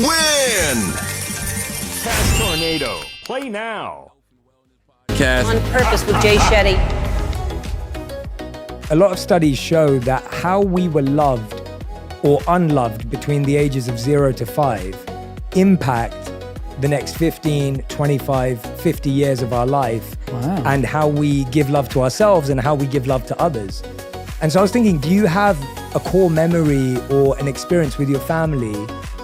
win! Fast Tornado. Play now. On Purpose with Jay Shetty. A lot of studies show that how we were loved or unloved between the ages of 0 to 5 impact the next 15, 25, 50 years of our life. Wow. And how we give love to ourselves and how we give love to others. And so I was thinking, do you have a core memory or an experience with your family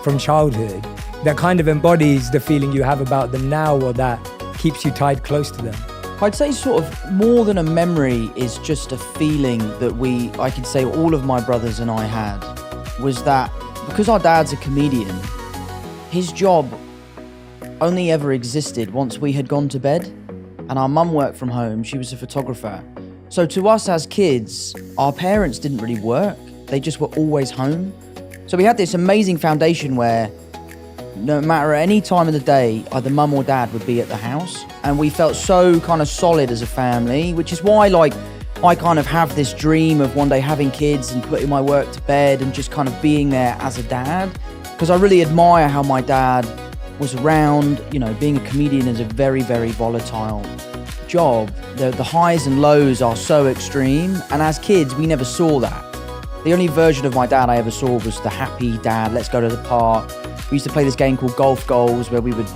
from childhood that kind of embodies the feeling you have about them now, or that keeps you tied close to them? I'd say sort of more than a memory is just a feeling that I could say all of my brothers and I had, was that because our dad's a comedian, his job only ever existed once we had gone to bed, and our mum worked from home. She was a photographer. So to us as kids, our parents didn't really work. They just were always home. So we had this amazing foundation where no matter any time of the day, either mum or dad would be at the house. And we felt so kind of solid as a family, which is why I kind of have this dream of one day having kids and putting my work to bed and just kind of being there as a dad. Because I really admire how my dad was around. You know, being a comedian is a very, very volatile job. The highs and lows are so extreme. And as kids, we never saw that. The only version of my dad I ever saw was the happy dad, let's go to the park. We used to play this game called Golf Goals, where we would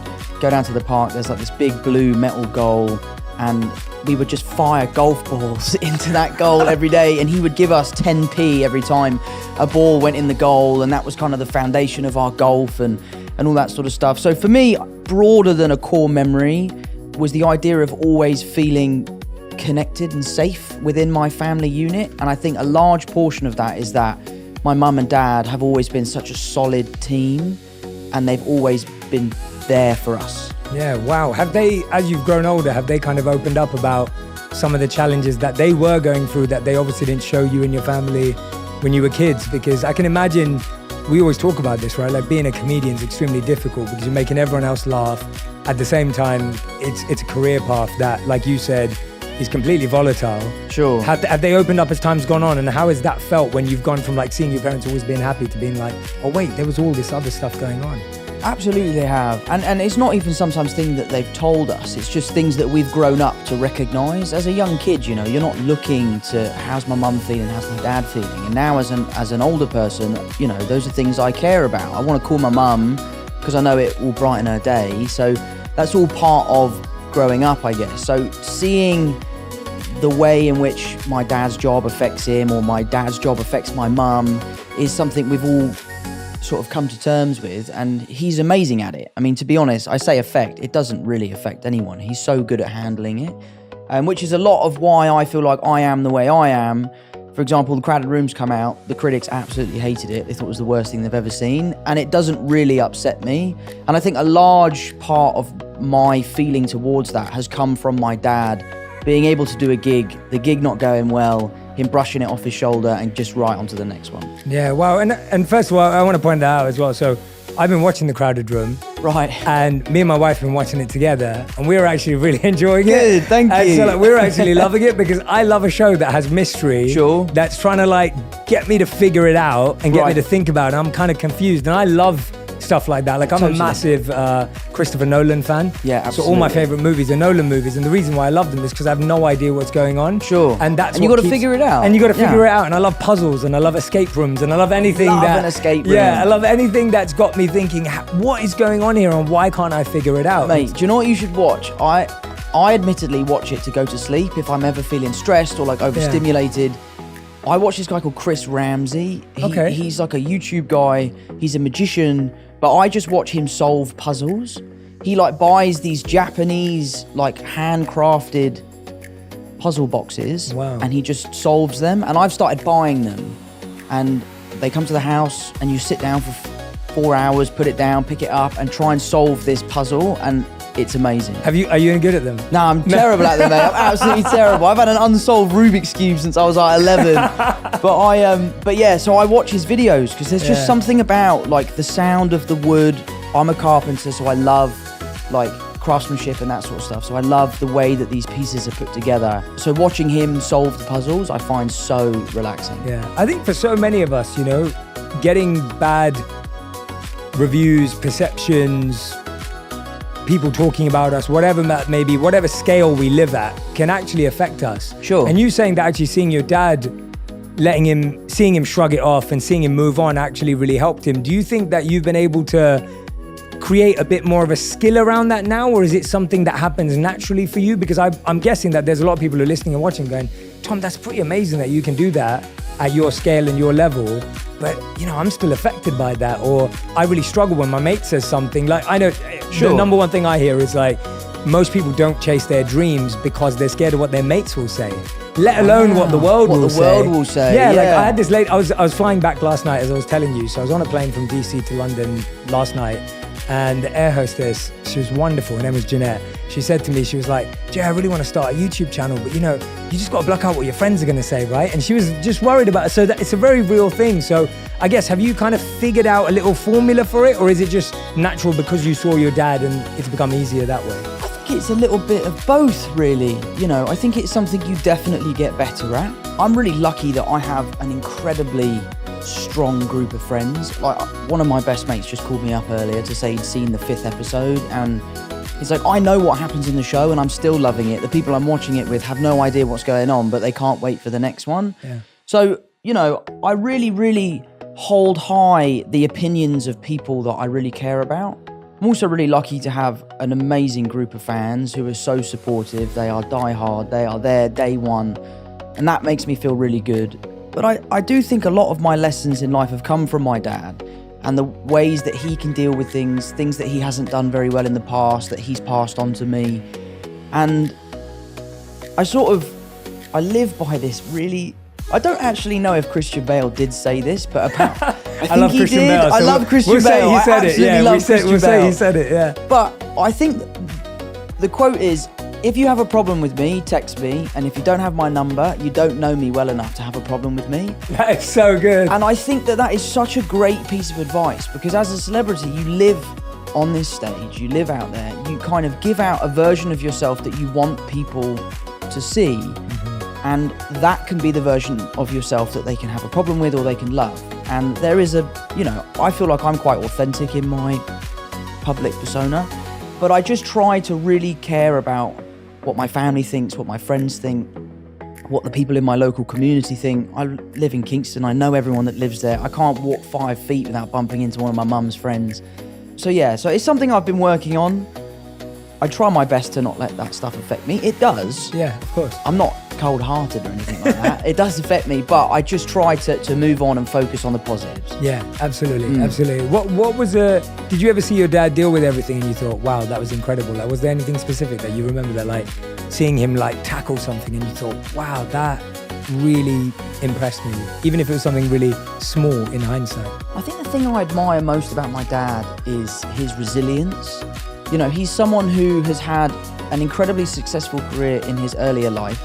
go down to the park. There's like this big blue metal goal, and we would just fire golf balls into that goal every day. And he would give us 10p every time a ball went in the goal. And that was kind of the foundation of our golf and all that sort of stuff. So for me, broader than a core memory was the idea of always feeling connected and safe within my family unit. And I think a large portion of that is that my mum and dad have always been such a solid team, and they've always been there for us. Yeah, wow. Have they, as you've grown older, have they kind of opened up about some of the challenges that they were going through that they obviously didn't show you and your family when you were kids? Because I can imagine, we always talk about this, right? Like being a comedian is extremely difficult because you're making everyone else laugh. At the same time, it's a career path that, like you said, is completely volatile. Sure. Have they opened up as time's gone on? And how has that felt when you've gone from like seeing your parents always being happy to being like, oh wait, there was all this other stuff going on? Absolutely they have. And it's not even sometimes things that they've told us. It's just things that we've grown up to recognise. As a young kid, you know, you're not looking to how's my mum feeling, how's my dad feeling. And now as an older person, you know, those are things I care about. I want to call my mum because I know it will brighten her day. So that's all part of growing up, I guess. So seeing the way in which my dad's job affects him or my dad's job affects my mum is something we've all sort of come to terms with, and he's amazing at it. I mean, to be honest, I say affect, it doesn't really affect anyone. He's so good at handling it, which is a lot of why I feel like I am the way I am. For example, The Crowded Room's come out, the critics absolutely hated it. They thought it was the worst thing they've ever seen, and it doesn't really upset me. And I think a large part of my feeling towards that has come from my dad being able to do a gig, the gig not going well, him brushing it off his shoulder and just right onto the next one. Yeah, wow. And first of all, I want to point that out as well. So I've been watching The Crowded Room. Right. And me and my wife have been watching it together, and we're actually really enjoying it. Good, thank you. So we're actually loving it because I love a show that has mystery. Sure. That's trying to like get me to figure it out and get me to think about it. I'm kind of confused, and I love stuff like that. Like I'm a massive Christopher Nolan fan. Yeah, absolutely. So all my favorite movies are Nolan movies, and the reason why I love them is because I have no idea what's going on. Sure. And you got to figure it out. And you got to figure it out. And I love puzzles, and I love escape rooms, and I love anything an escape room. Yeah, I love anything that's got me thinking, what is going on here, and why can't I figure it out? Mate, do you know what you should watch? I admittedly watch it to go to sleep if I'm ever feeling stressed or like overstimulated. I watch this guy called Chris Ramsey. He's like a YouTube guy. He's a magician, but I just watch him solve puzzles. He like buys these Japanese like handcrafted puzzle boxes, and he just solves them. And I've started buying them, and they come to the house, and you sit down for 4 hours, put it down, pick it up, and try and solve this puzzle, and it's amazing. Are you any good at them? No, I'm terrible at them, mate. I'm absolutely terrible. I've had an unsolved Rubik's Cube since I was like 11. But yeah, so I watch his videos because there's just something about like the sound of the wood. I'm a carpenter, so I love like craftsmanship and that sort of stuff. So I love the way that these pieces are put together. So watching him solve the puzzles, I find so relaxing. Yeah, I think for so many of us, you know, getting bad reviews, perceptions, people talking about us, whatever that may be, whatever scale we live at, can actually affect us. Sure. And you saying that actually seeing your dad, seeing him shrug it off and seeing him move on actually really helped him. Do you think that you've been able to create a bit more of a skill around that now, or is it something that happens naturally for you? Because I'm guessing that there's a lot of people who are listening and watching going, Tom, that's pretty amazing that you can do that at your scale and your level. But, I'm still affected by that, or I really struggle when my mate says something. Like, I know the number one thing I hear is like, most people don't chase their dreams because they're scared of what their mates will say, let alone what the world will say. Yeah, like I had this I was flying back last night, as I was telling you. So I was on a plane from DC to London last night, and the air hostess, she was wonderful. Her name was Jeanette. She said to me, she was like, Jay, I really want to start a YouTube channel, but you just got to block out what your friends are going to say, right? And she was just worried about it. So that it's a very real thing. So I guess, have you kind of figured out a little formula for it, or is it just natural because you saw your dad and it's become easier that way? I think it's a little bit of both, really. I think it's something you definitely get better at. I'm really lucky that I have an incredibly strong group of friends. Like, one of my best mates just called me up earlier to say he'd seen the 5th episode, and he's like, I know what happens in the show and I'm still loving it. The people I'm watching it with have no idea what's going on, but they can't wait for the next one. Yeah. So, I really, really hold high the opinions of people that I really care about. I'm also really lucky to have an amazing group of fans who are so supportive. They are diehard, they are there day one, and that makes me feel really good. But I do think a lot of my lessons in life have come from my dad, and the ways that he can deal with things that he hasn't done very well in the past, that he's passed on to me. And I live by this really... I don't actually know if Christian Bale did say this, but I think he did. Bale, so I love Christian Bale. Bale. He said it. Yeah, we'll say he said it. Yeah. But I think the quote is, if you have a problem with me, text me. And if you don't have my number, you don't know me well enough to have a problem with me. That is so good. And I think that is such a great piece of advice, because as a celebrity, you live on this stage, you live out there, you kind of give out a version of yourself that you want people to see. And that can be the version of yourself that they can have a problem with or they can love. And there is I feel like I'm quite authentic in my public persona, but I just try to really care about what my family thinks, what my friends think, what the people in my local community think. I live in Kingston, I know everyone that lives there. I can't walk 5 feet without bumping into one of my mum's friends. So it's something I've been working on. I try my best to not let that stuff affect me. It does. Yeah, of course. I'm not cold-hearted or anything like that. It does affect me, but I just try to move on and focus on the positives. Yeah, absolutely, absolutely. What was did you ever see your dad deal with everything and you thought, wow, that was incredible? Like, was there anything specific that you remember that, like, seeing him, like, tackle something and you thought, wow, that really impressed me, even if it was something really small in hindsight? I think the thing I admire most about my dad is his resilience. He's someone who has had an incredibly successful career in his earlier life,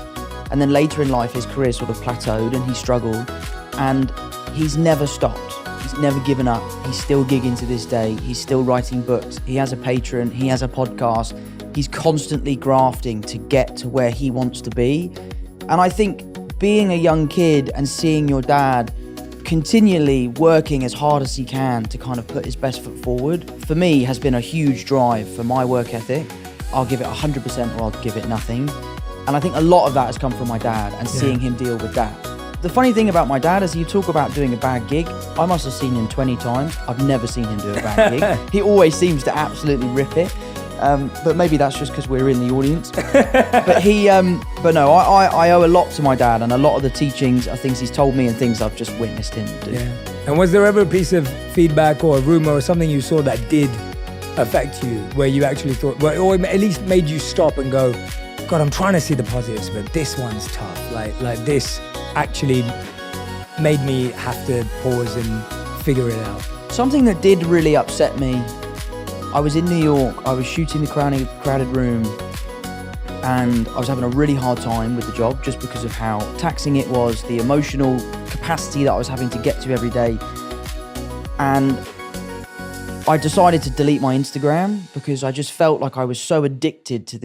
and then later in life his career sort of plateaued and he struggled, and he's never stopped. He's never given up. He's still gigging to this day. He's still writing books. He has a Patreon. He has a podcast. He's constantly grafting to get to where he wants to be. And I think being a young kid and seeing your dad continually working as hard as he can to kind of put his best foot forward, for me, has been a huge drive for my work ethic. I'll give it 100% or I'll give it nothing. And I think a lot of that has come from my dad and seeing him deal with that. The funny thing about my dad is, you talk about doing a bad gig. I must have seen him 20 times. I've never seen him do a bad gig. He always seems to absolutely rip it. But maybe that's just because we're in the audience. But no, I owe a lot to my dad, and a lot of the teachings are things he's told me and things I've just witnessed him do. Yeah. And was there ever a piece of feedback or a rumor or something you saw that did affect you, where you actually thought, well, or at least made you stop and go, God, I'm trying to see the positives, but this one's tough. Like this actually made me have to pause and figure it out. Something that did really upset me, I was in New York, I was shooting The Crowded Room, and I was having a really hard time with the job just because of how taxing it was, the emotional capacity that I was having to get to every day. And I decided to delete my Instagram because I just felt like I was so addicted to